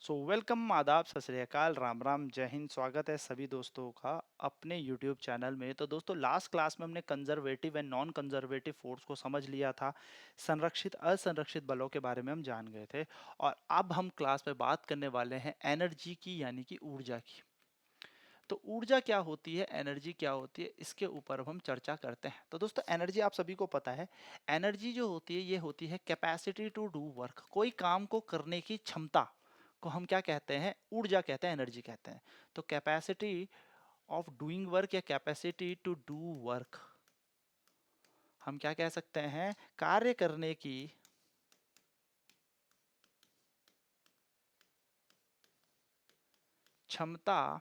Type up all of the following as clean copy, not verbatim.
Welcome, आदाब, सत श्री अकाल, राम राम, जय हिंद। स्वागत है सभी दोस्तों का अपने यूट्यूब चैनल में। तो दोस्तों, लास्ट क्लास में हमने conservative and non conservative force को समझ लिया था। संरक्षित असंरक्षित बलों के बारे में हम जान गए थे। और अब हम क्लास में बात करने वाले हैं एनर्जी की, यानी कि ऊर्जा की। तो ऊर्जा क्या होती है, एनर्जी क्या होती है, इसके ऊपर अब हम चर्चा करते हैं। तो दोस्तों, एनर्जी आप सभी को पता है। एनर्जी जो होती है, ये होती है कैपेसिटी टू डू वर्क। कोई काम को करने की क्षमता को हम क्या कहते हैं, ऊर्जा कहते हैं, एनर्जी कहते हैं। तो कैपेसिटी ऑफ डूइंग वर्क या कैपेसिटी टू डू वर्क, हम क्या कह सकते हैं, कार्य करने की क्षमता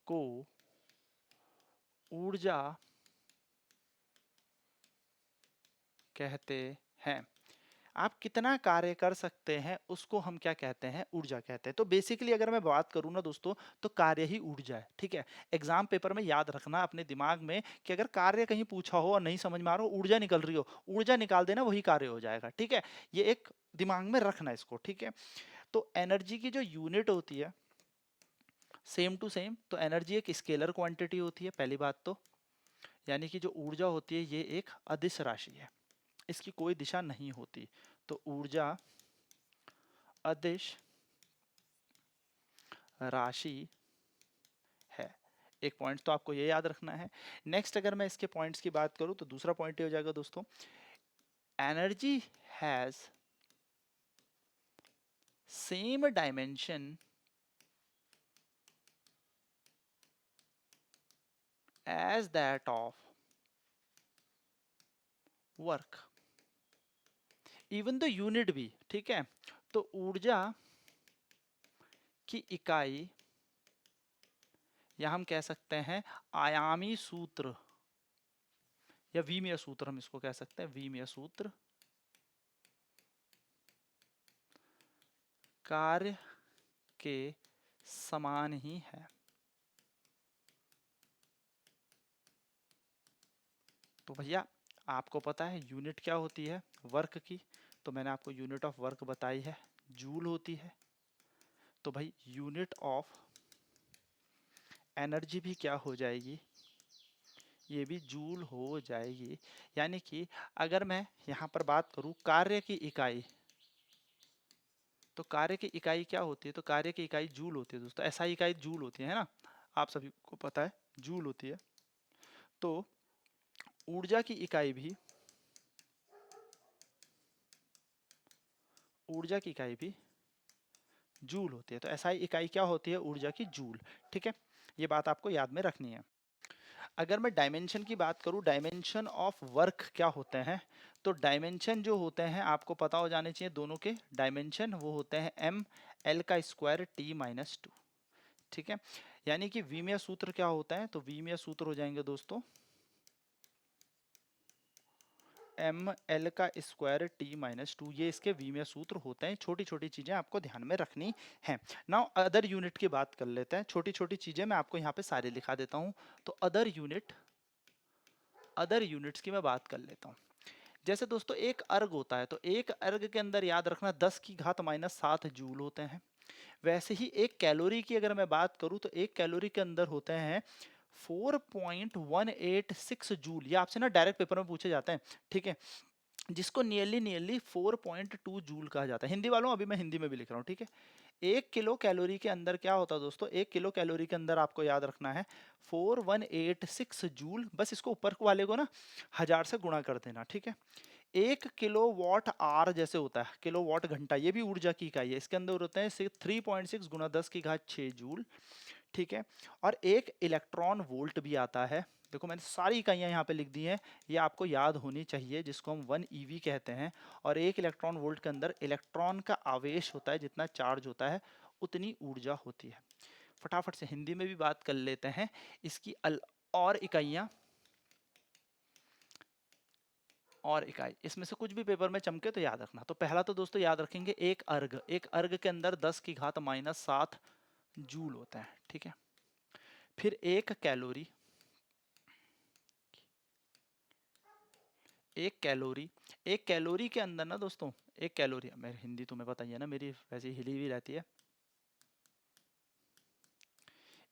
को ऊर्जा कहते हैं। आप कितना कार्य कर सकते हैं उसको हम क्या कहते हैं, ऊर्जा कहते हैं। तो बेसिकली अगर मैं बात करूं ना दोस्तों, तो कार्य ही ऊर्जा है। ठीक है, एग्जाम पेपर में याद रखना अपने दिमाग में कि अगर कार्य कहीं पूछा हो और नहीं समझ में आ रहा हो, ऊर्जा निकल रही हो, ऊर्जा निकाल देना, वही कार्य हो जाएगा। ठीक है, ये एक दिमाग में रखना इसको। ठीक है, तो एनर्जी की जो यूनिट होती है, सेम टू सेम, तो एनर्जी एक स्केलर क्वांटिटी होती है पहली बात तो। यानी कि जो ऊर्जा होती है, ये एक अदिश राशि है, इसकी कोई दिशा नहीं होती। तो ऊर्जा अदिश राशि है। एक पॉइंट तो आपको ये याद रखना है। नेक्स्ट, अगर मैं इसके पॉइंट्स की बात करूं तो दूसरा पॉइंट ये हो जाएगा दोस्तों, energy has same dimension as that of work, even the unit भी। ठीक है, तो ऊर्जा की इकाई, या हम कह सकते हैं आयामी सूत्र, या विमीय सूत्र, हम इसको कह सकते हैं विमीय सूत्र, कार्य के समान ही है। तो भैया, आपको पता है यूनिट क्या होती है वर्क की, तो मैंने आपको यूनिट ऑफ वर्क बताई है, जूल होती है। तो भाई, यूनिट ऑफ एनर्जी भी क्या हो जाएगी, ये भी जूल हो जाएगी। यानी कि अगर मैं यहाँ पर बात करूँ कार्य की इकाई, तो कार्य की इकाई क्या होती है, तो कार्य की इकाई जूल होती है दोस्तों। ऐसा इकाई जूल होती है ना, आप सभी को पता है जूल होती है। तो ऊर्जा की इकाई भी, ऊर्जा की इकाई भी जूल होती है। तो एसआई इकाई क्या होती है, ऊर्जा की, जूल। ठीक है, ये बात आपको याद में रखनी है। अगर मैं डायमेंशन की बात करूं, डायमेंशन ऑफ वर्क क्या होते हैं, तो डायमेंशन जो होते हैं आपको पता हो जाने चाहिए, दोनों के डायमेंशन वो होते हैं एम एल का स्क्वायर टी माइनस टू। ठीक है, यानी कि विमीय सूत्र क्या होता है, तो विमीय सूत्र हो जाएंगे दोस्तों एम एल का स्क्वायर टी माइनस टू। ये इसके विमीय सूत्र होते हैं। छोटी छोटी चीजें आपको ध्यान में रखनी है। नाउ अदर यूनिट की बात कर लेते हैं। छोटी छोटी चीजें मैं आपको यहाँ पे सारी लिखा देता हूँ। तो अदर यूनिट, अदर यूनिट्स की मैं बात कर लेता हूँ। जैसे दोस्तों एक अर्ग होता है, तो एक अर्ग के अंदर याद रखना 10 की घात माइनस 7 जूल होते हैं। वैसे ही एक कैलोरी की अगर मैं बात करूं, तो एक कैलोरी के अंदर होते हैं 4.186 जूल। ये आपसे ना डायरेक्ट पेपर में पूछे जाते हैं। ठीक है, जिसको नियरली नियरली 4.2 जूल कहा जाता है। हिंदी वालों, अभी मैं हिंदी में भी लिख रहा हूँ। ठीक है, एक किलो कैलोरी के अंदर क्या होता है दोस्तों, एक किलो कैलोरी के अंदर आपको याद रखना है 4186 जूल। बस इसको ऊपर वाले को ना 1000 से गुणा कर देना। ठीक है, एक किलो वॉट आर जैसे होता है, किलो वॉट घंटा, ये भी ऊर्जा की इकाई है। इसके अंदर होते हैं 3.6 गुना 10 की घात 6 जूल। ठीक है, और एक इलेक्ट्रॉन वोल्ट भी आता है। देखो मैंने सारी इकाइयां यहाँ पे लिख दी हैं, ये आपको याद होनी चाहिए, जिसको हम 1 ईवी कहते हैं। और एक इलेक्ट्रॉन वोल्ट के अंदर इलेक्ट्रॉन का आवेश होता है, जितना चार्ज होता है उतनी ऊर्जा होती है। फटाफट से हिंदी में भी बात कर लेते हैं इसकी और इकाइयां, और इकाई, इसमें से कुछ भी पेपर में चमके तो याद रखना। तो पहला तो दोस्तों याद रखेंगे एक अर्ग, एक अर्ग के अंदर 10 की घात माइनस 7 जूल होता है। ठीक है, फिर एक कैलोरी, एक कैलोरी के अंदर ना दोस्तों, एक कैलोरी, मेरी हिंदी तुम्हें पता ही है ना, मेरी वैसे हिली हुई रहती है।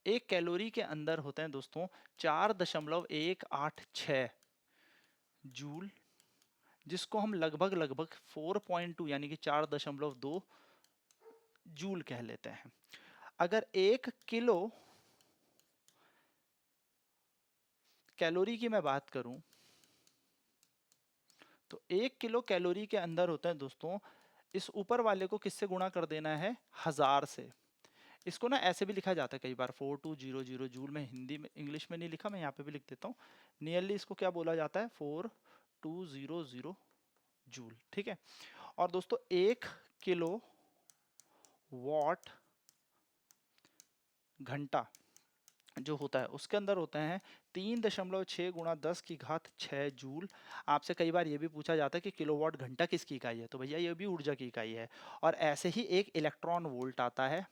एक कैलोरी के अंदर होते हैं दोस्तों 4.186 जूल, जिसको हम लगभग लगभग 4.2 यानी कि 4.2 जूल कह लेते हैं। अगर 1 किलो कैलोरी की मैं बात करूं, तो 1 किलो कैलोरी के अंदर होता है दोस्तों, इस ऊपर वाले को किससे गुणा कर देना है, 1000 से। इसको ना ऐसे भी लिखा जाता है कई बार 4200 जूल में, हिंदी में इंग्लिश में नहीं लिखा, मैं यहाँ पे भी लिख देता हूँ। नियरली इसको क्या बोला जाता है, 4200 जूल, ठीक है। और दोस्तों 1 किलो वॉट घंटा जो होता है उसके अंदर होते हैं 3.6 गुणा 10⁻6 जूल। आपसे कई बार ये भी पूछा जाता है कि किलोवाट घंटा किसकी इकाई है, तो भैया ये भी ऊर्जा की इकाई है। और ऐसे ही एक इलेक्ट्रॉन वोल्ट आता है,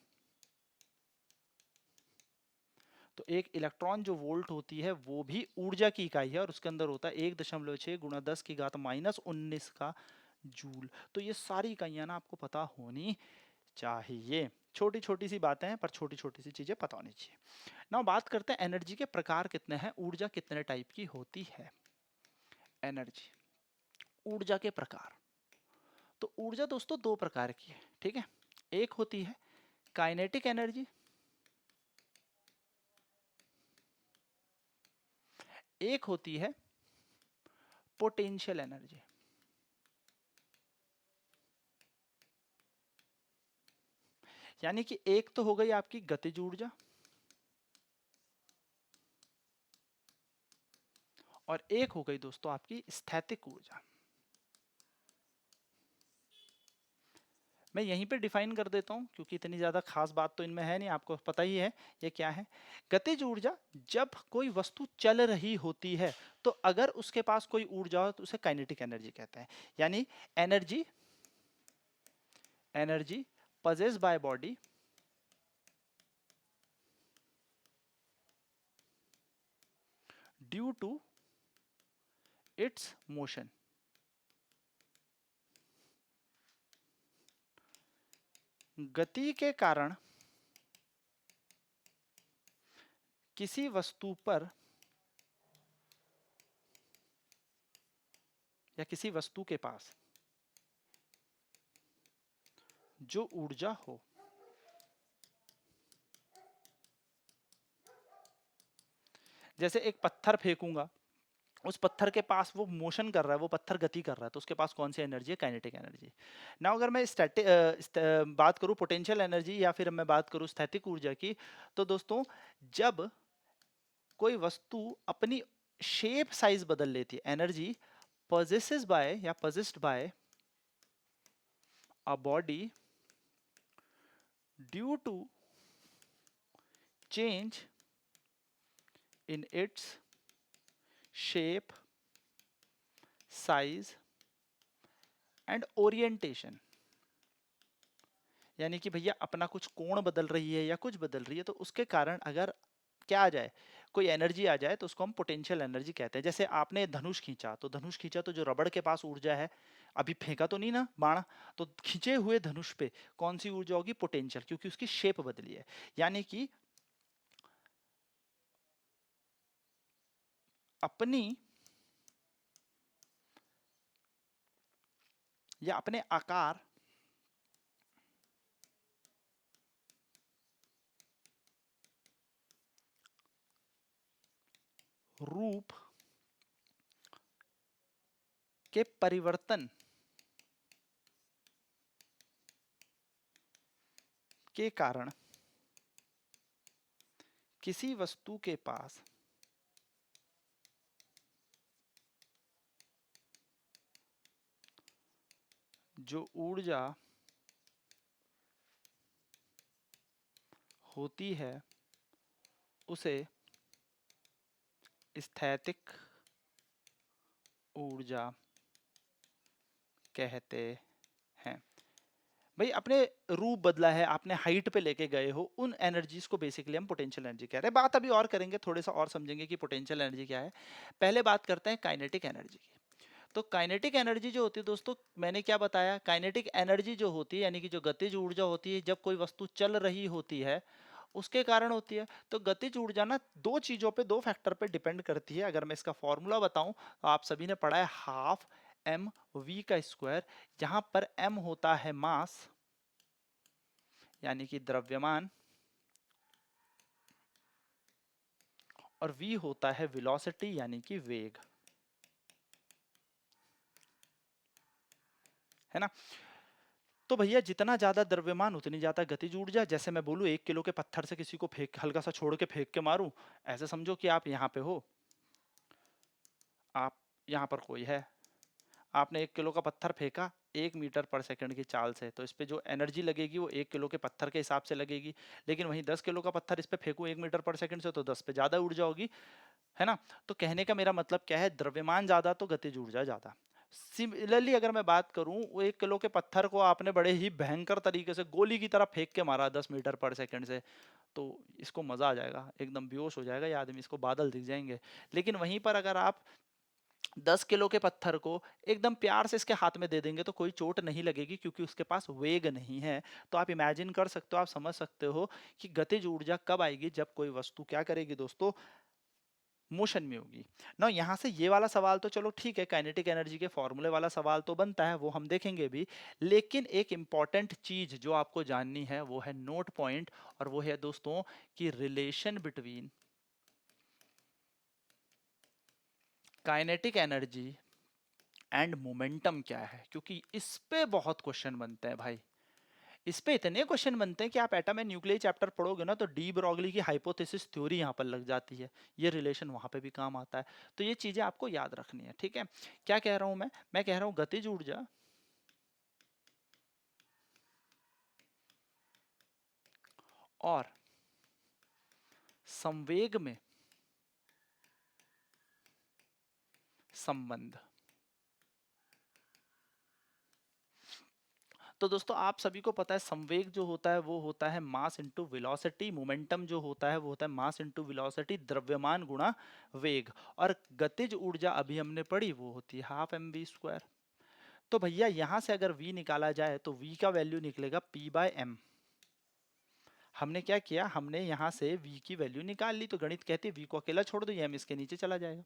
तो एक इलेक्ट्रॉन जो वोल्ट होती है वो भी ऊर्जा की इकाई है, और उसके अंदर होता है 1.6 गुणा 10⁻19 का जूल। तो ये सारी इकाइयां ना आपको पता होनी चाहिए। छोटी छोटी सी बातें हैं पर छोटी छोटी सी चीजें पता होनी चाहिए। ना बात करते हैं एनर्जी के प्रकार कितने हैं, ऊर्जा कितने टाइप की होती है। एनर्जी, ऊर्जा के प्रकार, तो ऊर्जा दोस्तों दो प्रकार की है, ठीक है। एक होती है काइनेटिक एनर्जी, एक होती है पोटेंशियल एनर्जी। यानी कि एक तो हो गई आपकी गतिज ऊर्जा, और एक हो गई दोस्तों आपकी स्थैतिक ऊर्जा। मैं यहीं पे डिफाइन कर देता हूं क्योंकि इतनी ज्यादा खास बात तो इनमें है नहीं, आपको पता ही है ये क्या है। गतिज ऊर्जा, जब कोई वस्तु चल रही होती है तो अगर उसके पास कोई ऊर्जा हो तो उसे काइनेटिक एनर्जी कहते हैं। यानी energy, energy possessed by body due to its motion। गति के कारण किसी वस्तु पर या किसी वस्तु के पास जो ऊर्जा हो, जैसे एक पत्थर फेंकूंगा, उस पत्थर के पास वो मोशन कर रहा है, वो पत्थर गति कर रहा है, तो उसके पास कौन सी एनर्जी है, काइनेटिक एनर्जी। ना अगर मैं बात करूं पोटेंशियल एनर्जी या फिर मैं बात करूं स्थैतिक ऊर्जा की, तो दोस्तों जब कोई वस्तु अपनी शेप साइज बदल लेती है, एनर्जी possesses by या possessed by a body due to change in its shape, size and orientation। यानी कि भैया अपना कुछ कोण बदल रही है या कुछ बदल रही है, तो उसके कारण अगर क्या आ जाए, कोई एनर्जी आ जाए, तो उसको हम पोटेंशियल एनर्जी कहते हैं। जैसे आपने धनुष खींचा, तो धनुष खींचा तो जो रबड़ के पास ऊर्जा है, अभी फेंका तो नहीं ना बाण, तो खींचे हुए धनुष पे कौन सी ऊर्जा होगी, पोटेंशियल, क्योंकि उसकी शेप बदली है। यानी कि अपनी या अपने आकार, रूप के परिवर्तन के कारण किसी वस्तु के पास जो ऊर्जा होती है उसे स्थैतिक ऊर्जा कहते हैं। भाई अपने रूप बदला है, आपने हाइट पे लेके गए हो, उन एनर्जीज को बेसिकली हम पोटेंशियल एनर्जी कह रहे हैं। बात अभी और करेंगे, थोड़ा सा और समझेंगे कि पोटेंशियल एनर्जी क्या है। पहले बात करते हैं काइनेटिक एनर्जी की। तो काइनेटिक एनर्जी जो होती है दोस्तों, मैंने क्या बताया, काइनेटिक एनर्जी जो होती है यानी कि जो गतिज ऊर्जा होती है जब कोई वस्तु चल रही होती है उसके कारण होती है। तो गतिज ऊर्जा ना दो चीजों पे, दो फैक्टर पे डिपेंड करती है। अगर मैं इसका फॉर्मूला बताऊं तो आप सभी ने पढ़ा है हाफ एम वी का स्क्वायर, जहां पर एम होता है मास यानी कि द्रव्यमान, और वी होता है वेलोसिटी यानी कि वेग, है ना। तो भैया जितना ज्यादा द्रव्यमान उतनी ज्यादा गतिज ऊर्जा। जैसे मैं बोलूं 1 किलो के पत्थर से किसी को फेंक, हल्का सा छोड़ के फेंक के मारूं, ऐसे समझो कि आप यहाँ पे हो, आप यहाँ पर कोई है, आपने 1 किलो का पत्थर फेंका 1 मीटर पर सेकंड की चाल से, तो इस पे जो एनर्जी लगेगी वो 1 किलो के पत्थर के हिसाब से लगेगी। लेकिन वहीं 10 किलो का पत्थर इस पे फेंकू 1 मीटर पर सेकंड से, तो 10 पे ज्यादा ऊर्जा होगी, है ना। तो कहने का मेरा मतलब क्या है, द्रव्यमान ज्यादा तो गतिज ऊर्जा ज्यादा। सिमिलरली अगर मैं बात करूं, वो 1 किलो के पत्थर को आपने बड़े ही भयंकर तरीके से गोली की तरह फेंक के मारा 10 मीटर पर सेकंड से, तो इसको मजा आ जाएगा, एकदम बेहोश हो जाएगा ये आदमी, इसको बादल दिख जाएंगे। लेकिन वहीं पर अगर आप 10 किलो के पत्थर को एकदम प्यार से इसके हाथ में दे देंगे तो कोई चोट नहीं लगेगी, क्योंकि उसके पास वेग नहीं है। तो आप इमेजिन कर सकते हो, आप समझ सकते हो कि गतिज ऊर्जा कब आएगी, जब कोई वस्तु क्या करेगी दोस्तों, मोशन में होगी ना। यहाँ से ये वाला सवाल तो चलो ठीक है, काइनेटिक एनर्जी के फॉर्मूले वाला सवाल तो बनता है, वो हम देखेंगे भी। लेकिन एक इंपॉर्टेंट चीज जो आपको जाननी है वो है नोट पॉइंट, और वो है दोस्तों कि relation between kinetic energy and momentum क्या है, क्योंकि इस पे बहुत क्वेश्चन बनते हैं भाई। इस पे इतने क्वेश्चन बनते हैं कि आप एटम एंड न्यूक्लियर चैप्टर पढ़ोगे ना तो डी ब्रॉगली की हाइपोथेसिस थ्योरी यहाँ पर लग जाती है, ये रिलेशन वहां पे भी काम आता है। तो ये चीजें आपको याद रखनी है, ठीक है। क्या कह रहा हूं मैं कह रहा हूं गतिज ऊर्जा और संवेग में संबंध। तो दोस्तों आप सभी को पता है संवेग जो होता है वो होता है मास इनटू वेलोसिटी, मोमेंटम जो होता है वो होता है मास इनटू वेलोसिटी, द्रव्यमान गुणा वेग। और गतिज ऊर्जा अभी हमने पढ़ी वो होती है हाफ एम वी स्क्वायर। तो भैया यहां से अगर v निकाला जाए तो v का वैल्यू निकलेगा p बाय एम। हमने क्या किया, हमने यहाँ से v की वैल्यू निकाल ली, तो गणित कहती है v को अकेला छोड़ दो, ये m इसके नीचे चला जाएगा,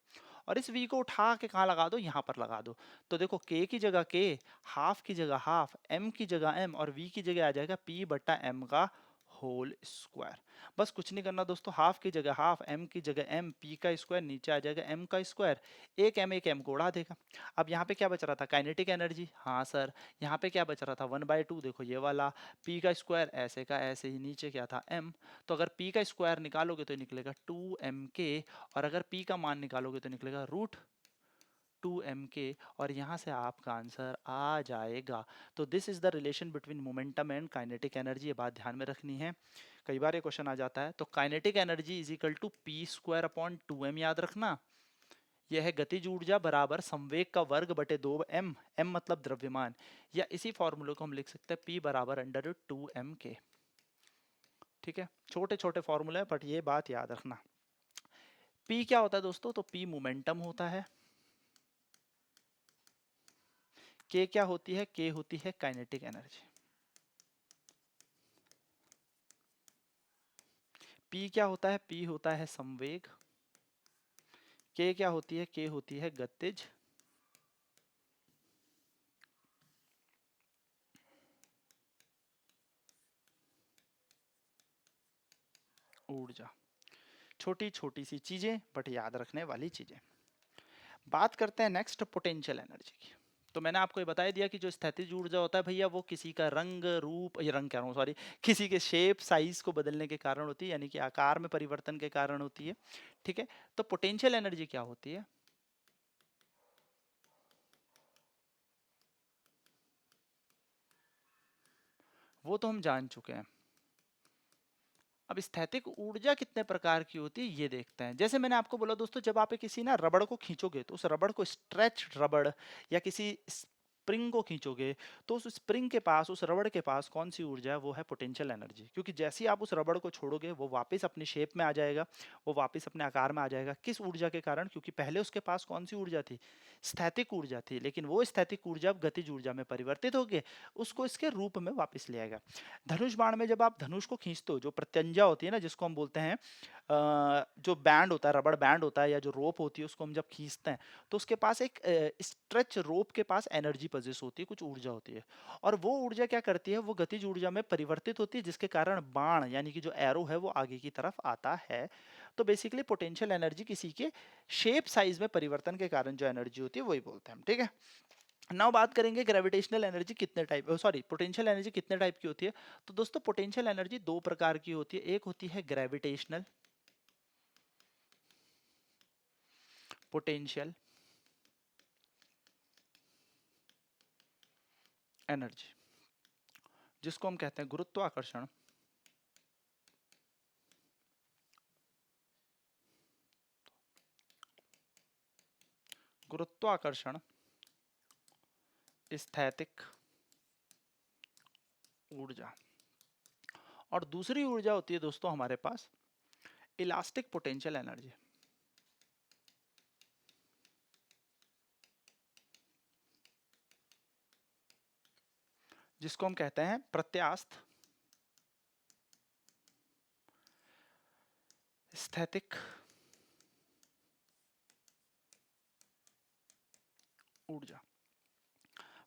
और इस v को उठा के कहाँ लगा दो, यहाँ पर लगा दो। तो देखो k की जगह k, हाफ की जगह हाफ, m की जगह m, और v की जगह आ जाएगा p बट्टा m का होल स्क्वायर। बस कुछ नहीं करना दोस्तों, हाफ की जगह हाफ, m की जगह m, p का स्क्वायर नीचे आ जाएगा m का स्क्वायर, एक m को उड़ा देगा। अब यहाँ पे क्या बच रहा था, काइनेटिक एनर्जी, हाँ सर। यहाँ पे क्या बच रहा था, 1/2, देखो ये वाला, p का स्क्वायर ऐसे का ऐसे ही, नीचे क्या था m। तो अगर p का स्क्वायर निकालोगे तो निकलेगा 2mk, और अगर p का मान निकालोगे तो निकलेगा √2mk, और यहाँ से आपका आंसर आ जाएगा। तो this is the relation between momentum and kinetic energy, ये बात ध्यान में रखनी है, कई बार ये क्वेश्चन आ जाता है। तो kinetic energy is equal to P square upon 2m, याद रखना। यह है गतिज ऊर्जा बराबर संवेग का वर्ग बटे 2m, m मतलब द्रव्यमान, या इसी फॉर्मूले को हम लिख सकते हैं p बराबर √2mk। ठीक है, छोटे छोटे फॉर्मूले बट ये बात याद रखना। p क्या होता है दोस्तों, तो p मोमेंटम होता है, k क्या होती है, k होती है काइनेटिक एनर्जी। p क्या होता है, p होता है संवेग, k क्या होती है, k होती है गतिज ऊर्जा। छोटी छोटी सी चीजें बट याद रखने वाली चीजें। बात करते हैं नेक्स्ट पोटेंशियल एनर्जी की। तो मैंने आपको ये बता दिया कि जो स्थितिज ऊर्जा होता है भैया वो किसी का रंग रूप, ये रंग कह रहा हूँ सॉरी, किसी के शेप साइज को बदलने के कारण होती है, यानी कि आकार में परिवर्तन के कारण होती है। ठीक है, तो पोटेंशियल एनर्जी क्या होती है, वो तो हम जान चुके हैं। अब स्थैतिक ऊर्जा कितने प्रकार की होती है ये देखते हैं। जैसे मैंने आपको बोला दोस्तों, जब आप किसी ना रबड़ को खींचोगे तो उस रबड़ को स्ट्रेच रबड़ या किसी स्प्रिंग को खींचोगे तो उस स्प्रिंग के पास, उस रबड़ के पास कौन सी ऊर्जा है? वो है पोटेंशियल एनर्जी। क्योंकि जैसे ही आप उस रबड़ को छोड़ोगे वो वापस अपनी शेप में आ जाएगा, वो वापस अपने आकार में आ जाएगा। किस ऊर्जा के कारण? क्योंकि पहले उसके पास कौन सी ऊर्जा थी? स्थैतिक ऊर्जा थी, लेकिन वो स्थैतिक ऊर्जा अब गतिज ऊर्जा में परिवर्तित होगी, उसको इसके रूप में वापस ले आएगा। धनुष बाण में जब आप धनुष को खींचते हो, जो प्रत्यंजा होती है ना, जिसको हम बोलते हैं जो बैंड होता है, रबड़ बैंड होता है या जो रोप होती है, उसको हम जब खींचते हैं तो उसके पास एक स्ट्रेच रोप के पास एनर्जी पजेस होती है, कुछ ऊर्जा होती है, और वो ऊर्जा क्या करती है? वो गतिज ऊर्जा में परिवर्तित होती है, जिसके कारण बाण यानी कि जो एरो है वो आगे की तरफ आता है। तो बेसिकली पोटेंशियल एनर्जी किसी के शेप साइज में परिवर्तन के कारण जो एनर्जी होती है वही बोलते हैं हम, ठीक है। नाउ बात करेंगे ग्रेविटेशनल एनर्जी कितने टाइप, सॉरी पोटेंशियल एनर्जी कितने टाइप की होती है। तो दोस्तों पोटेंशियल एनर्जी दो प्रकार की होती है, एक होती है ग्रेविटेशनल पोटेंशियल एनर्जी, जिसको हम कहते हैं गुरुत्वाकर्षण गुरुत्वाकर्षण स्थैतिक ऊर्जा। और दूसरी ऊर्जा होती है दोस्तों हमारे पास इलास्टिक पोटेंशियल एनर्जी, जिसको हम कहते हैं प्रत्यास्थ स्थैतिक ऊर्जा।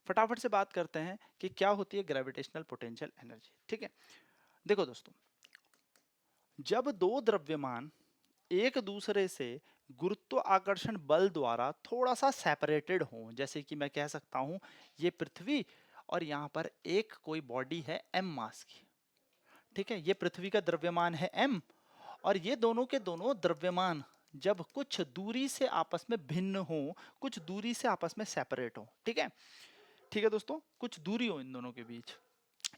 फटाफट से बात करते हैं कि क्या होती है ग्रेविटेशनल पोटेंशियल एनर्जी, ठीक है। देखो दोस्तों, जब दो द्रव्यमान एक दूसरे से गुरुत्व आकर्षण बल द्वारा थोड़ा सा सेपरेटेड हों, जैसे कि मैं कह सकता हूं ये पृथ्वी और यहाँ पर एक कोई बॉडी है m मास की, ठीक है, ये पृथ्वी का द्रव्यमान है m, और ये दोनों के दोनों द्रव्यमान जब कुछ दूरी से आपस में भिन्न हो, कुछ दूरी से आपस में सेपरेट हो, ठीक है, ठीक है दोस्तों, कुछ दूरी हो इन दोनों के बीच,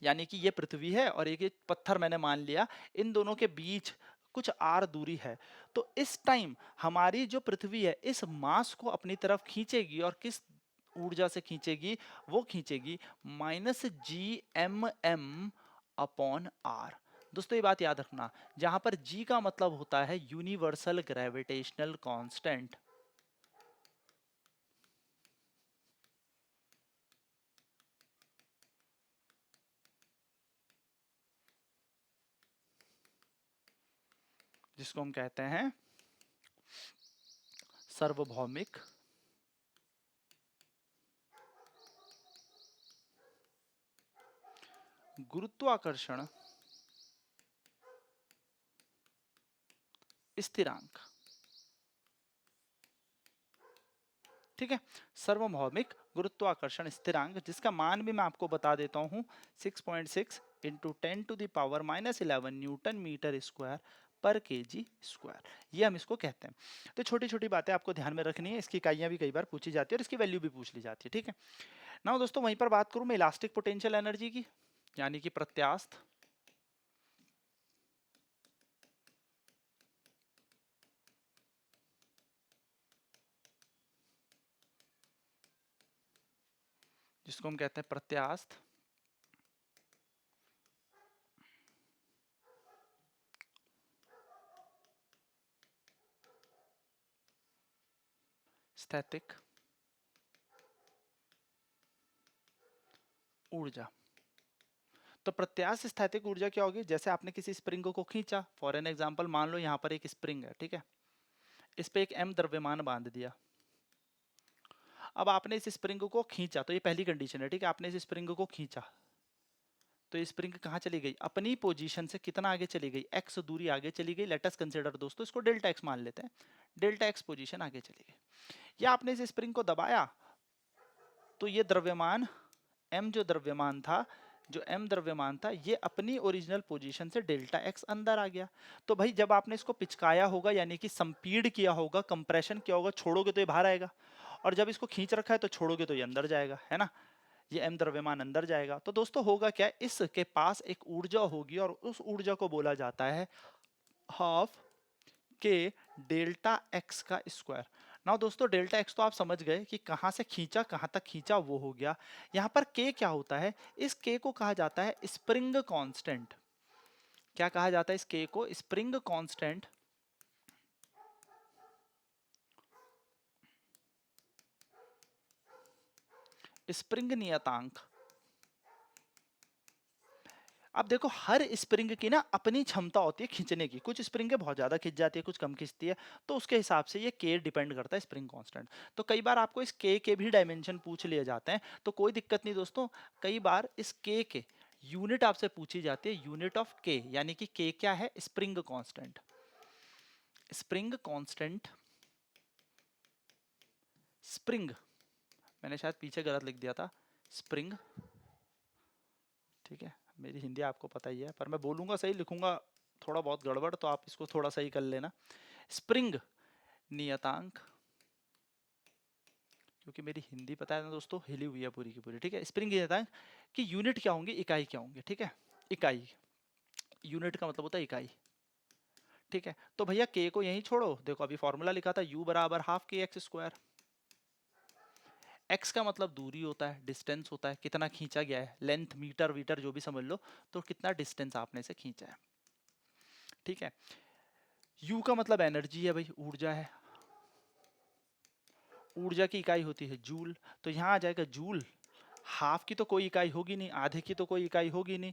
यानी कि ये पृथ्वी है और एक पत्थर मैंने मान लिया, इन दोनों के बीच कुछ आर दूरी है, तो इस टाइम हमारी जो पृथ्वी है इस मास को अपनी तरफ खींचेगी, और किस ऊर्जा से खींचेगी? वो खींचेगी -Gmm अपॉन आर। दोस्तों ये बात याद रखना, जहां पर G का मतलब होता है यूनिवर्सल ग्रेविटेशनल कांस्टेंट, जिसको हम कहते हैं सार्वभौमिक गुरुत्वाकर्षण स्थिरांक, ठीक है, सार्वभौमिक गुरुत्वाकर्षण स्थिरांक, जिसका मान भी मैं आपको बता देता हूं 6.6 इंटू 10⁻⁻11 न्यूटन मीटर स्क्वायर पर केजी स्क्वायर, ये हम इसको कहते हैं। तो छोटी छोटी बातें आपको ध्यान में रखनी है, इसकी इकाइयां भी कई बार पूछी जाती है और इसकी वैल्यू भी पूछ ली जाती है, ठीक है ना दोस्तों। वहीं पर बात करूं मैं इलास्टिक पोटेंशियल एनर्जी की, यानी कि प्रत्यास्थ जिसको हम कहते हैं प्रत्यास्थ स्थैतिक ऊर्जा। तो प्रत्यास्थ स्थैतिक ऊर्जा क्या होगी? जैसे आपने किसी स्प्रिंग को खींचा, फॉर एन एग्जांपल मान लो यहाँ पर एक स्प्रिंग है, ठीक है, इस पे एक m द्रव्यमान बांध दिया, अब आपने इस स्प्रिंग को खींचा, तो ये पहली कंडीशन है, ठीक है, आपने इस स्प्रिंग को खींचा तो ये स्प्रिंग कहाँ चली गई? अपनी पोजीशन से कितना आगे चली गई? x दूरी आगे चली गई। लेट अस कंसीडर दोस्तों इसको डेल्टा x मान लेते हैं, डेल्टा x पोजीशन आगे चली गई। या आपने इस स्प्रिंग को दबाया तो ये द्रव्यमान m जो द्रव्यमान था, जो m द्रव्यमान था, ये अपनी ओरिजिनल पोजीशन से डेल्टा x अंदर आ गया। तो भाई जब आपने इसको पिचकाया होगा, यानी कि संपीड किया होगा, कंप्रेशन किया होगा, छोड़ोगे तो ये बाहर आएगा, और जब इसको खींच रखा है तो छोड़ोगे तो ये अंदर जाएगा, है ना, ये m द्रव्यमान अंदर जाएगा। तो दोस्तों होगा क्या, इसके पास एक ऊर्जा होगी और उस ऊर्जा को बोला जाता है हाफ के डेल्टा x का स्क्वायर। ना दोस्तों डेल्टा एक्स तो आप समझ गए कि कहाँ से खींचा कहाँ तक खींचा वो हो गया। यहाँ पर के क्या होता है, इस के को कहा जाता है स्प्रिंग कांस्टेंट। क्या कहा जाता है इस के को, स्प्रिंग कांस्टेंट, स्प्रिंग नियतांक। अब देखो हर स्प्रिंग की ना अपनी क्षमता होती है खींचने की, कुछ स्प्रिंगें बहुत ज्यादा खींच जाती है, कुछ कम खींचती है, तो उसके हिसाब से ये के डिपेंड करता है स्प्रिंग कांस्टेंट। तो कई बार आपको इस के भी डायमेंशन पूछ लिए जाते हैं, तो कोई दिक्कत नहीं दोस्तों। कई बार इस के यूनिट आपसे पूछी जाती है, यूनिट ऑफ के, यानी कि के क्या है, spring constant. Spring constant, spring, मैंने शायद पीछे गलत लिख दिया था, स्प्रिंग, ठीक है, मेरी हिंदी आपको पता ही है, पर मैं बोलूंगा सही, लिखूंगा थोड़ा बहुत गड़बड़, तो आप इसको थोड़ा सही कर लेना। स्प्रिंग नियतांक, क्योंकि मेरी हिंदी पता है ना दोस्तों, हिली हुई है पूरी की पूरी, ठीक है। स्प्रिंग नियतांक कि यूनिट क्या होंगे, इकाई क्या होंगे, ठीक है, इकाई, यूनिट का मतलब होता है इकाई, ठीक है। तो भैया के को यहीं छोड़ो, देखो अभी फॉर्मूला लिखा था u बराबर हाफ के एक्स स्क्वायर। एक्स का मतलब दूरी होता है, डिस्टेंस होता है, कितना खींचा गया है, लेंथ, मीटर वीटर जो भी समझ लो, तो कितना डिस्टेंस आपने से खींचा है, ठीक है। यू का मतलब एनर्जी है भाई, ऊर्जा है, ऊर्जा की इकाई होती है जूल, तो यहाँ आ जाएगा जूल। हाफ की तो कोई इकाई होगी नहीं, आधे की तो कोई इकाई होगी नहीं,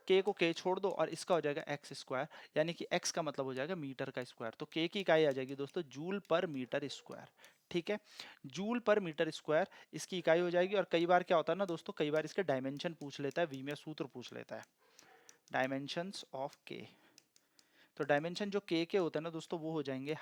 के को के छोड़ दो और इसका हो जाएगा एक्स स्क्वायर, यानी कि एक्स का मतलब हो जाएगा मीटर का स्क्वायर, तो के की इकाई आ जाएगी दोस्तों जूल पर मीटर स्क्वायर, ठीक है। जूल पर मीटर स्क्वायर इसकी इकाई हो जाएगी। और कई बार क्या होता है ना दोस्तों, कई बार इसके डायमेंशन पूछ लेता है, वी में सूत्र पूछ लेता है, डायमेंशंस ऑफ के। तो डायमेंशन जो के होते हैं ना दोस्तों, वो हो जाएंगे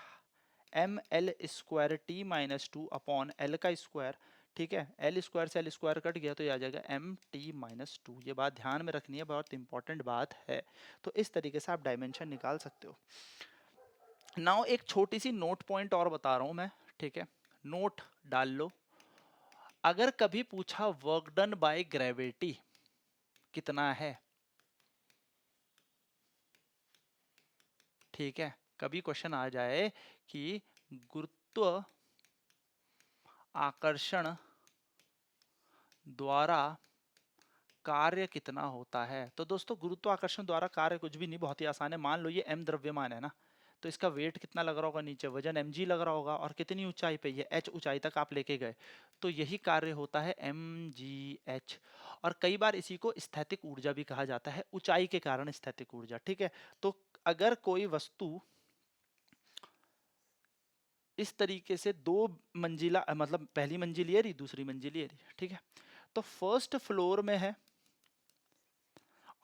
M L square T minus two upon L का स्क्वायर, ठीक है। एल स्क्वायर से एल स्क्वायर कट गया तो ये आ जाएगा एम टी माइनस टू। ये बात ध्यान में रखनी है, बहुत इंपॉर्टेंट बात है। तो इस तरीके से आप डायमेंशन निकाल सकते हो। नाउ एक छोटी सी नोट पॉइंट और बता रहा हूं मैं, ठीक है, नोट डाल लो। अगर कभी पूछा वर्क डन बाय ग्रेविटी कितना है, ठीक है, कभी क्वेश्चन आ जाए कि गुरुत्व आकर्षण द्वारा कार्य कितना होता है, तो दोस्तों गुरुत्वाकर्षण द्वारा कार्य कुछ भी नहीं, बहुत ही आसान है। मान लो ये m द्रव्यमान है ना, तो इसका वेट कितना लग रहा होगा नीचे, वजन mg लग रहा होगा, और कितनी ऊंचाई पे, ये h ऊंचाई तक आप लेके गए, तो यही कार्य होता है mgh। और कई बार इसी को स्थैतिक ऊर्जा भी कहा जाता है, ऊंचाई के कारण स्थैतिक ऊर्जा, ठीक है। तो अगर कोई वस्तु इस तरीके से दो मंजिला, मतलब पहली मंजिल ये रही, दूसरी मंजिल ये रही, ठीक है, तो फर्स्ट फ्लोर में है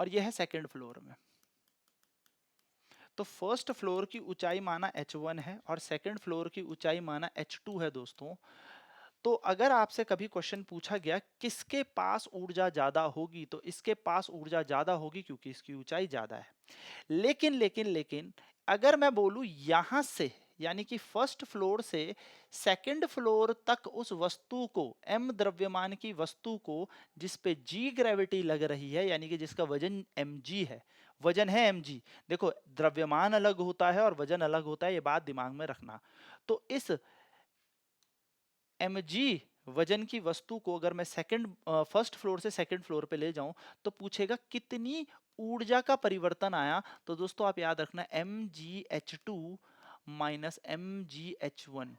और यह है सेकंड फ्लोर में, तो फर्स्ट फ्लोर की ऊंचाई माना h1 है और सेकंड फ्लोर की ऊंचाई माना h2 है दोस्तों। तो अगर आपसे कभी क्वेश्चन पूछा गया किसके पास ऊर्जा ज्यादा होगी, तो इसके पास ऊर्जा ज्यादा होगी क्योंकि इसकी ऊंचाई ज्यादा है। लेकिन अगर मैं बोलूं यहां से, यानी कि फर्स्ट फ्लोर से सेकंड फ्लोर तक उस वस्तु को, m द्रव्यमान की वस्तु को जिस पे g ग्रेविटी लग रही है, यानी कि जिसका वजन mg है, वजन है mg, देखो द्रव्यमान अलग होता है और वजन अलग होता है, ये बात दिमाग में रखना। तो इस mg वजन की वस्तु को अगर मैं फर्स्ट फ्लोर से सेकंड फ्लोर पे ले जाऊं, तो पूछेगा कितनी ऊर्जा का परिवर्तन आया, तो दोस्तों आप याद रखना mgh2 माइनस mgh1।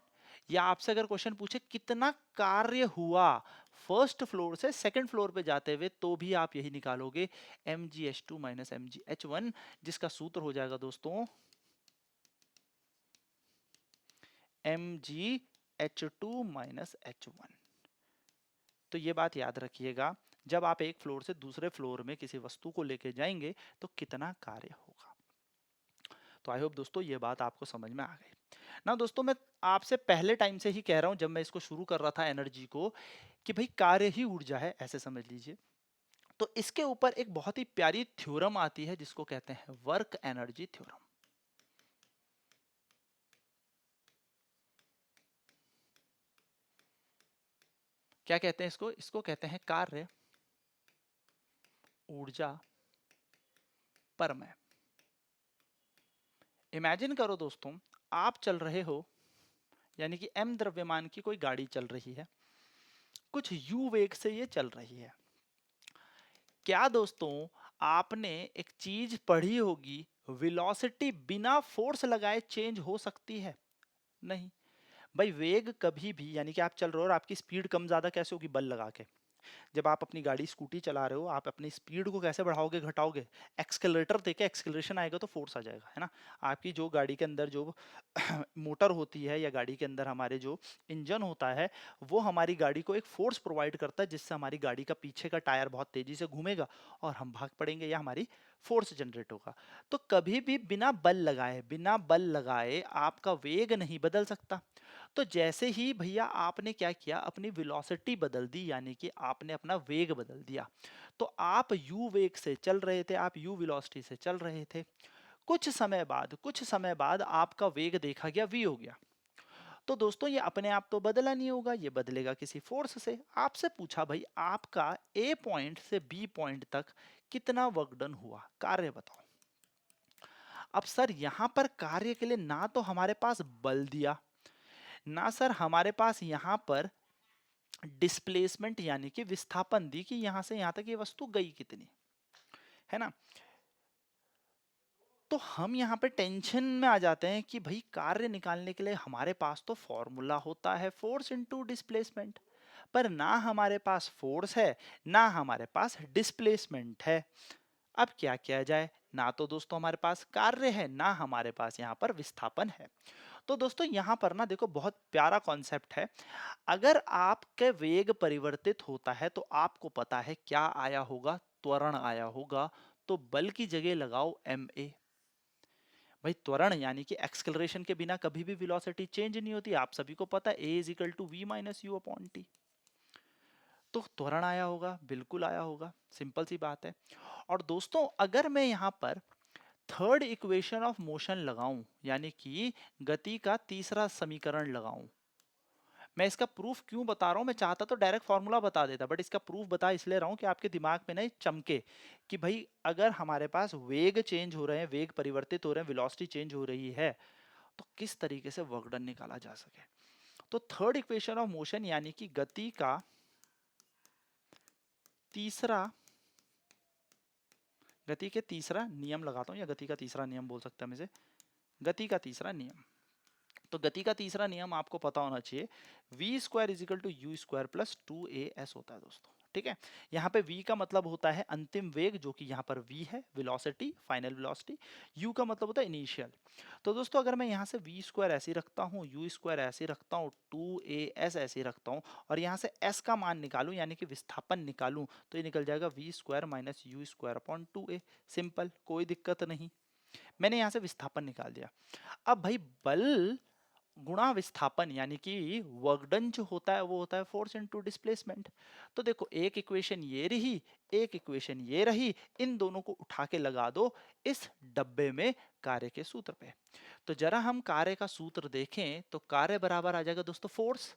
या आपसे अगर क्वेश्चन पूछे कितना कार्य हुआ फर्स्ट फ्लोर से सेकंड फ्लोर पे जाते हुए, तो भी आप यही निकालोगे mgh2 माइनस mgh1, जिसका सूत्र हो जाएगा दोस्तों mgh2 माइनस h1। तो ये बात याद रखिएगा, जब आप एक फ्लोर से दूसरे फ्लोर में किसी वस्तु को लेके जाएंगे तो कितना कार्य होगा। तो आई होप दोस्तों ये बात आपको समझ में आ गई ना। दोस्तों मैं आपसे पहले टाइम से ही कह रहा हूं, जब मैं इसको शुरू कर रहा था एनर्जी को, कि भाई कार्य ही ऊर्जा है, ऐसे समझ लीजिए। तो इसके ऊपर एक बहुत ही प्यारी थ्योरम आती है जिसको कहते हैं वर्क एनर्जी थ्योरम। क्या कहते हैं इसको, इसको कहते हैं कार्य ऊर्जा परमय। इमेजिन करो दोस्तों, आप चल रहे हो यानी कि m द्रव्यमान की कोई गाड़ी चल रही है, कुछ u वेग से ये चल रही है। क्या दोस्तों आपने एक चीज पढ़ी होगी, वेलोसिटी बिना फोर्स लगाए चेंज हो सकती है? नहीं भाई, वेग कभी भी, यानी कि आप चल रहे हो और आपकी स्पीड कम ज्यादा कैसे होगी? बल लगा के। जब आप अपनी गाड़ी स्कूटी चला रहे हो, आप अपनी स्पीड को कैसे बढ़ाओगे घटाओगे? एक्सकेलेटर देके एक्सकेलेशन आएगा तो फोर्स आ जाएगा, है ना। आपकी जो गाड़ी के अंदर जो मोटर होती है या गाड़ी के अंदर हमारे जो इंजन होता है, वो हमारी गाड़ी को एक फोर्स प्रोवाइड करता है, जिससे हमारी गाड़ी का पीछे का टायर बहुत तेजी से घूमेगा और हम भाग पड़ेंगे या हमारी फोर्स जनरेट होगा। तो कभी भी बिना बल लगाए आपका वेग नहीं बदल सकता। तो जैसे ही भैया आपने क्या किया, अपनी वेलोसिटी बदल दी, यानी कि आपने अपना वेग बदल दिया। तो आप u वेग से चल रहे थे, आप u वेलोसिटी से चल रहे थे। कुछ समय बाद आपका वेग देखा गया v हो गया। तो दोस्तों ये अपने आप तो बदला नहीं होगा, ये बदलेगा किसी फोर्स से। आपसे पूछा भाई आपका a पॉइंट से b पॉइंट तक कितना वर्क डन हुआ, कार्य बताओ। अब सर यहां पर कार्य के लिए ना तो हमारे पास बल दिया, ना सर हमारे पास यहां पर डिस्प्लेसमेंट यानी कि विस्थापन दी कि यहां से यहां तक ये वस्तु गई कितनी, है ना। तो हम यहाँ पे टेंशन में आ जाते हैं कि भाई कार्य निकालने के लिए हमारे पास तो फॉर्मूला होता है फोर्स इनटू डिस्प्लेसमेंट, पर ना हमारे पास फोर्स है ना हमारे पास डिस्प्लेसमेंट है। अब क्या किया जाए? ना तो दोस्तों हमारे पास कार्य है, ना हमारे पास यहाँ पर विस्थापन है। तो दोस्तों यहाँ पर ना देखो, बहुत प्यारा कॉन्सेप्ट है। अगर आपके वेग परिवर्तित होता है तो आपको पता है क्या आया होगा, त्वरण आया होगा। तो बल की जगह लगाओ ma। भाई त्वरण यानी कि एक्सलरेशन के बिना कभी भी वेलोसिटी चेंज नहीं होती, आप सभी को पता है a is equal to V minus U upon T. तो त्वरण आया होगा, बिल्कुल आया होगा, सिंपल सी बात है। और दोस्तों अगर मैं यहाँ पर थर्ड इक्वेशन ऑफ मोशन लगाऊं, यानी कि गति का तीसरा समीकरण लगाऊं। मैं इसका प्रूफ क्यों बता रहा हूं, मैं चाहता तो डायरेक्ट फॉर्मूला बता देता, बट इसका प्रूफ बता इसलिए रहा हूं कि आपके दिमाग में ना चमके कि भाई अगर हमारे पास वेग चेंज हो रहे हैं, वेग परिवर्तित हो रहे हैं, वेलोसिटी चेंज हो रही है, तो किस तरीके से वर्क डन निकाला जा सके। तो थर्ड इक्वेशन ऑफ मोशन यानी कि तीसरा गति के तीसरा नियम लगाता हूं, या गति का तीसरा नियम बोल सकते हैं हम इसे, गति का तीसरा नियम। तो गति का तीसरा नियम आपको पता होना चाहिए, V square is equal to U square plus 2as होता है दोस्तों। ठीक है, यहाँ पे v का मतलब होता है अंतिम वेग, जो कि यहाँ पर v है, वेलोसिटी, फाइनल वेलोसिटी। u का मतलब होता है इनिशियल। तो दोस्तों अगर मैं यहाँ से v स्क्वायर ऐसे रखता हूँ, u स्क्वायर ऐसे रखता हूँ, 2as ऐसे रखता हूँ, और यहाँ से s का मान निकालूं यानी कि विस्थापन निकालूं, तो ये निकल जाएगा v square minus U square upon 2a। Simple, कोई दिक्कत नहीं। मैंने यहाँ से विस्थापन निकाल दिया। अब भाई बल गुणा विस्थापन यानी कि वर्क डन जो होता है वो होता है फोर्स इनटू डिस्प्लेसमेंट। तो देखो एक इक्वेशन ये रही, एक इक्वेशन ये रही, इन दोनों को उठा के लगा दो इस डब्बे में कार्य के सूत्र पे। तो जरा हम कार्य का सूत्र देखें तो कार्य बराबर आ जाएगा दोस्तों फोर्स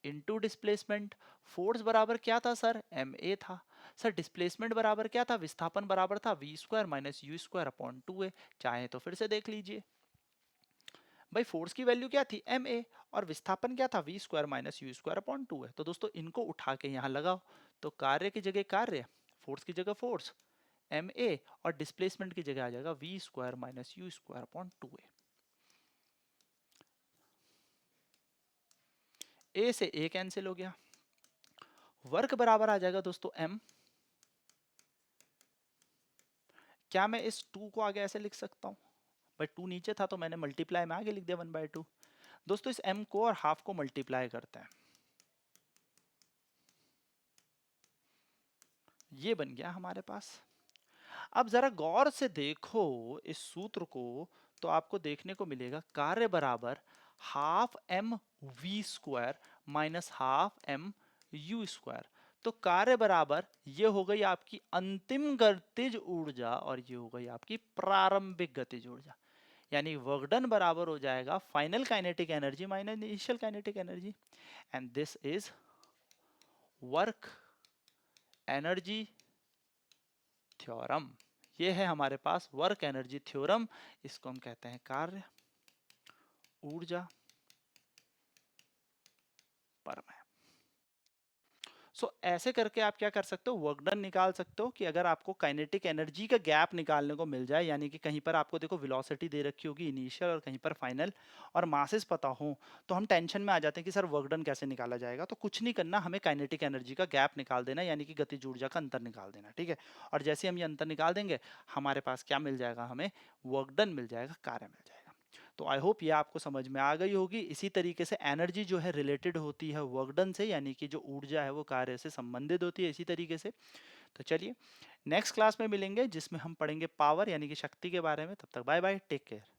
इनटू डिस्प्लेसमेंट। फोर्स बराबर क्या था सर? ma था। सर डिस्प्लेसमेंट बराबर क्या था? विस्थापन बराबर था V square minus U square upon 2a। चाहे तो फिर से देख लीजिए भाई, फोर्स की वैल्यू क्या थी? ma, और विस्थापन क्या था? V square minus U square upon 2 है। तो दोस्तों इनको उठा के यहाँ लगाओ, तो कार्य की जगह कार्य, फोर्स की जगह फोर्स ma, और डिस्प्लेसमेंट की जगह आ जाएगा V square minus U square upon 2a। a से a कैंसिल हो गया, वर्क बराबर आ जाएगा दोस्तों m। क्या मैं इस 2 को आगे ऐसे लिख सकता हूँ? भाई 2 नीचे था तो मैंने मल्टीप्लाई में आगे लिख दिया 1/2। दोस्तों इस m को और हाफ को मल्टीप्लाई करते हैं, ये बन गया हमारे पास। अब जरा गौर से देखो इस सूत्र को, तो आपको देखने को मिलेगा कार्य बराबर half M V square minus half M U square. तो कार्य बराबर ये हो गई आपकी अंतिम गतिज ऊर्जा और ये हो गई आपकी प्रारंभिक गतिज ऊर्जा। यानी वर्क डन बराबर हो जाएगा final kinetic energy minus initial kinetic energy, and this is work energy theorem. ये है हमारे पास वर्क एनर्जी थ्योरम। इसको हम कहते हैं कार्य ऊर्जा पर में। ऐसे करके आप क्या कर सकते हो, वर्क डन निकाल सकते हो कि अगर आपको काइनेटिक एनर्जी का गैप निकालने को मिल जाए, यानी कि कहीं पर आपको देखो वेलोसिटी दे रखी होगी इनिशियल और कहीं पर फाइनल, और मासेस पता हो, तो हम टेंशन में आ जाते हैं कि सर वर्क डन कैसे निकाला जाएगा। तो कुछ नहीं करना, हमें काइनेटिक एनर्जी का गैप निकाल देना, यानी कि गतिज ऊर्जा का अंतर निकाल देना, ठीक है। और जैसे हम ये अंतर निकाल देंगे, हमारे पास क्या मिल जाएगा, हमें वर्क डन मिल जाएगा, कार्य मिल जाएगा। तो आई होप ये आपको समझ में आ गई होगी। इसी तरीके से एनर्जी जो है रिलेटेड होती है वर्क डन से, यानी कि जो ऊर्जा है वो कार्य से संबंधित होती है इसी तरीके से। तो चलिए नेक्स्ट क्लास में मिलेंगे जिसमें हम पढ़ेंगे पावर यानी कि शक्ति के बारे में। तब तक बाय बाय, टेक केयर।